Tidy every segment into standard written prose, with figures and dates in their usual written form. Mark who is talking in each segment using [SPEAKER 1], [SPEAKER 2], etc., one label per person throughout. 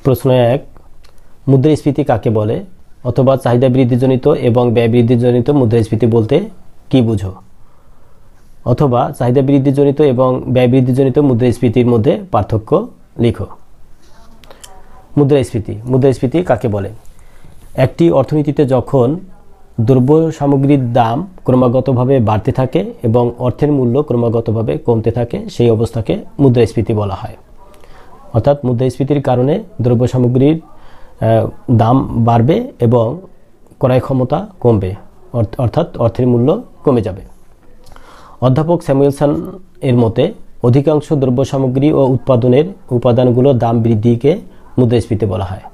[SPEAKER 1] প্রশ্ন 1 মুদ্রাস্ফীতি কাকে বলে অথবা চাহিদা বৃদ্ধিজনিত এবং ব্যয় বৃদ্ধিজনিত মুদ্রাস্ফীতি বলতে কি বুঝো অথবা চাহিদা বৃদ্ধিজনিত এবং ব্যয় বৃদ্ধিজনিত মুদ্রাস্ফীতির মধ্যে পার্থক্য লিখো। মুদ্রাস্ফীতি কাকে বলে? একটি অর্থনীতিতে যখন দ্রব্য সামগ্রীর দাম ক্রমাগতভাবে বাড়তে থাকে এবং অর্থের মূল্য ক্রমাগতভাবে কমতে থাকে সেই অবস্থাকে মুদ্রাস্ফীতি বলা হয়। অর্থাৎ মুদ্রাস্ফীতির কারণে দ্রব্য সামগ্রীর দাম বাড়বে এবং ক্রয় ক্ষমতা কমবে, অর্থাৎ অর্থের মূল্য কমে যাবে। অধ্যাপক স্যামুয়েলসন এর মতে অধিকাংশ দ্রব্য সামগ্রী ও উৎপাদনের উপাদানগুলোর দাম বৃদ্ধিকে মুদ্রাস্ফীতি বলা হয়।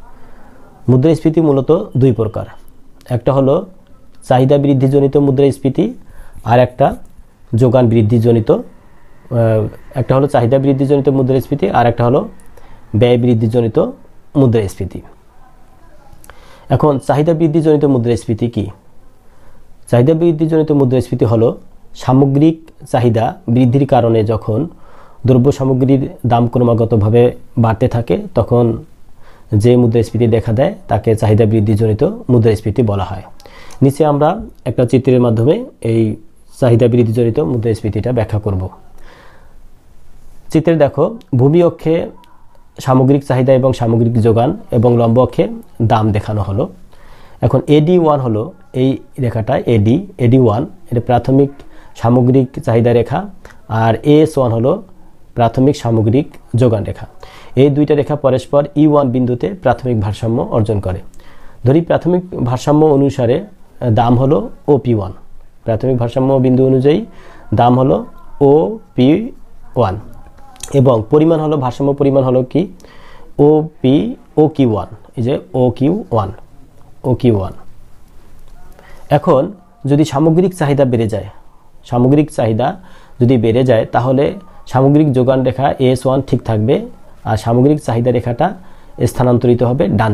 [SPEAKER 1] মুদ্রাস্ফীতি মূলত দুই প্রকার, একটা হলো চাহিদা বৃদ্ধিজনিত মুদ্রাস্ফীতি আর একটা যোগান বৃদ্ধিজনিত, একটা হলো চাহিদা বৃদ্ধিজনিত মুদ্রাস্ফীতি আর একটা হলো ব্যয় বৃদ্ধিজনিত মুদ্রাস্ফীতি। এখন চাহিদা বৃদ্ধিজনিত মুদ্রাস্ফীতি কি? চাহিদা বৃদ্ধিজনিত মুদ্রাস্ফীতি হলো সামগ্রিক চাহিদা বৃদ্ধির কারণে যখন দ্রব্য সামগ্রীর দাম ক্রমাগতভাবে বাড়তে থাকে তখন যে মুদ্রাস্ফীতি দেখা দেয় তাকে চাহিদা বৃদ্ধিজনিত মুদ্রাস্ফীতি বলা হয়। নিচে আমরা একটা চিত্রের মাধ্যমে এই চাহিদা বৃদ্ধিজনিত মুদ্রাস্ফীতিটা ব্যাখ্যা করব। চিত্রে দেখো ভূমি অক্ষে সামগ্রিক চাহিদা এবং সামগ্রিক যোগান এবং লম্ব অক্ষে দাম দেখানো হলো। এখন AD1 হলো এই রেখাটা AD1 এটা প্রাথমিক সামগ্রিক চাহিদা রেখা আর AS1 হলো প্রাথমিক সামগ্রিক যোগান রেখা। এই দুইটা রেখা পরস্পর E1 বিন্দুতে প্রাথমিক ভারসাম্য অর্জন করে। ধরি প্রাথমিক ভারসাম্য অনুসারে দাম হলো OP1, প্রাথমিক ভারসাম্য বিন্দু অনুযায়ী দাম হলো OP1 এবং পরিমাণ হলো ভারসাম্য পরিমাণ হলো কি OQ1, এই যে OQ1। এখন যদি সামগ্রিক চাহিদা বেড়ে যায় তাহলে সামগ্রিক যোগান রেখা AS1 ঠিক থাকবে আর সামগ্রিক চাহিদা রেখাটা স্থানান্তরিত হবে ডান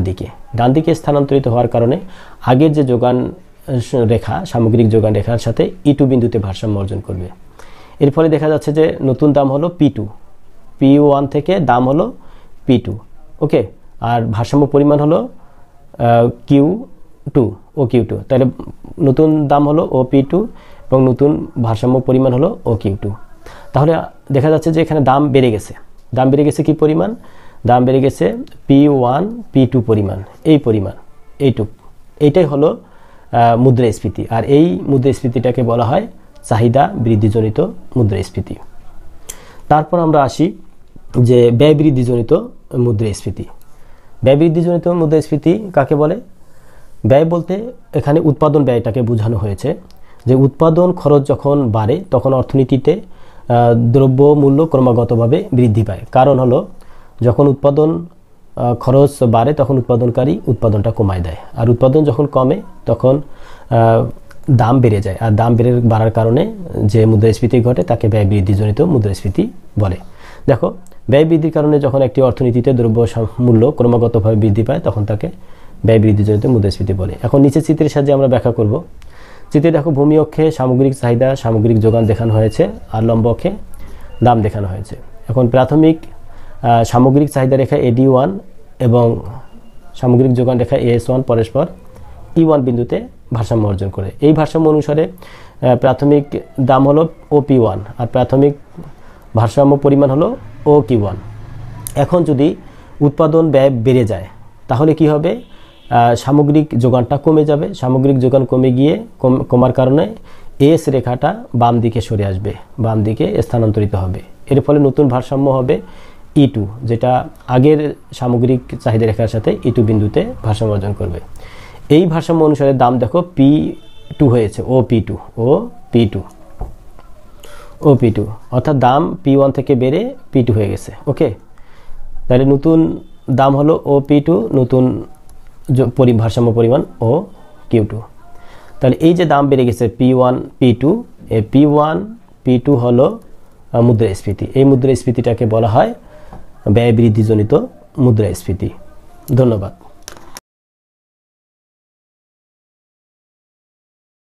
[SPEAKER 1] দিকে স্থানান্তরিত হওয়ার কারণে আগের যে যোগান রেখা সামগ্রিক যোগান রেখার সাথে E2 বিন্দুতে ভারসাম্য অর্জন করবে। এর ফলে দেখা যাচ্ছে যে নতুন দাম হলো P1 থেকে দাম হলো P2, ওকে, আর ভারসাম্য পরিমাণ হলো OQ2। তাহলে নতুন দাম হলো OP2 এবং নতুন ভারসাম্য পরিমাণ হলো OQ2। তাহলে দেখা যাচ্ছে যে এখানে দাম বেড়ে গেছে কি পরিমাণ? দাম বেড়ে গেছে P1 P2 পরিমাণ, এইটাই হলো মুদ্রাস্ফীতি। আর এই মুদ্রাস্ফীতিটাকে বলা হয় চাহিদা বৃদ্ধিজনিত মুদ্রাস্ফীতি। তারপর আমরা আসি যে ব্যয় বৃদ্ধিজনিত মুদ্রাস্ফীতি। ব্যয় বৃদ্ধিজনিত মুদ্রাস্ফীতি কাকে বলে? ব্যয় বলতে এখানে উৎপাদন ব্যয়টাকে বোঝানো হয়েছে, যে উৎপাদন খরচ যখন বাড়ে তখন অর্থনীতিতে দ্রব্য মূল্য ক্রমাগতভাবে বৃদ্ধি পায়। কারণ হলো যখন উৎপাদন খরচ বাড়ে তখন উৎপাদনকারী উৎপাদনটা কমায় দেয়, আর উৎপাদন যখন কমে তখন দাম বেড়ে যায়, আর দাম বাড়ার কারণে যে মুদ্রাস্ফীতি ঘটে তাকে ব্যয় বৃদ্ধিজনিত মুদ্রাস্ফীতি বলে। দেখো ব্যয় বৃদ্ধির কারণে যখন একটি অর্থনীতিতে দ্রব্য মূল্য ক্রমাগতভাবে বৃদ্ধি পায় তখন তাকে ব্যয় বৃদ্ধিজনিত মুদ্রাস্ফীতি বলে। এখন নিচের চিত্রের সাহায্যে আমরা ব্যাখ্যা করব। চিত্রে দেখো ভূমি অক্ষে সামগ্রিক চাহিদা সামগ্রিক যোগান দেখানো হয়েছে আর লম্ব অক্ষে দাম দেখানো হয়েছে। এখন প্রাথমিক সামগ্রিক চাহিদা রেখা AD1 এবং সামগ্রিক যোগান রেখা AS1 পরস্পর E1 বিন্দুতে ভারসাম্য অর্জন করে। এই ভারসাম্য অনুসারে প্রাথমিক দাম হলো OP1 আর প্রাথমিক ভারসাম্য পরিমাণ হলো OQ1। এখন যদি উৎপাদন ব্যয় বেড়ে যায় তাহলে কি হবে? সামগ্রিক যোগানটা কমে যাবে, সামগ্রিক যোগান কমার কারণে AS রেখাটা বাম দিকে সরে আসবে, বাম দিকে স্থানান্তরিত হবে। এর ফলে নতুন ভারসাম্য হবে E2, যেটা আগের সামগ্রিক চাহিদা রেখার সাথে E2 বিন্দুতে ভারসাম্য অর্জন করবে। এই ভারসাম্য অনুসারে দাম দেখো P2 হয়েছে, OP2, অর্থাৎ দাম P1 থেকে বেড়ে P2 হয়ে গেছে, ওকে। তাহলে নতুন দাম হলো OP2, নতুন ভারসাম্য পরিমাণ OQ2। তাহলে এই যে দাম বেড়ে গেছে P1 P2, এই P1 P2 হলো মুদ্রাস্ফীতি। এই মুদ্রাস্ফীতিটাকে বলা হয় ব্যয় বৃদ্ধিজনিত মুদ্রাস্ফীতি। ধন্যবাদ।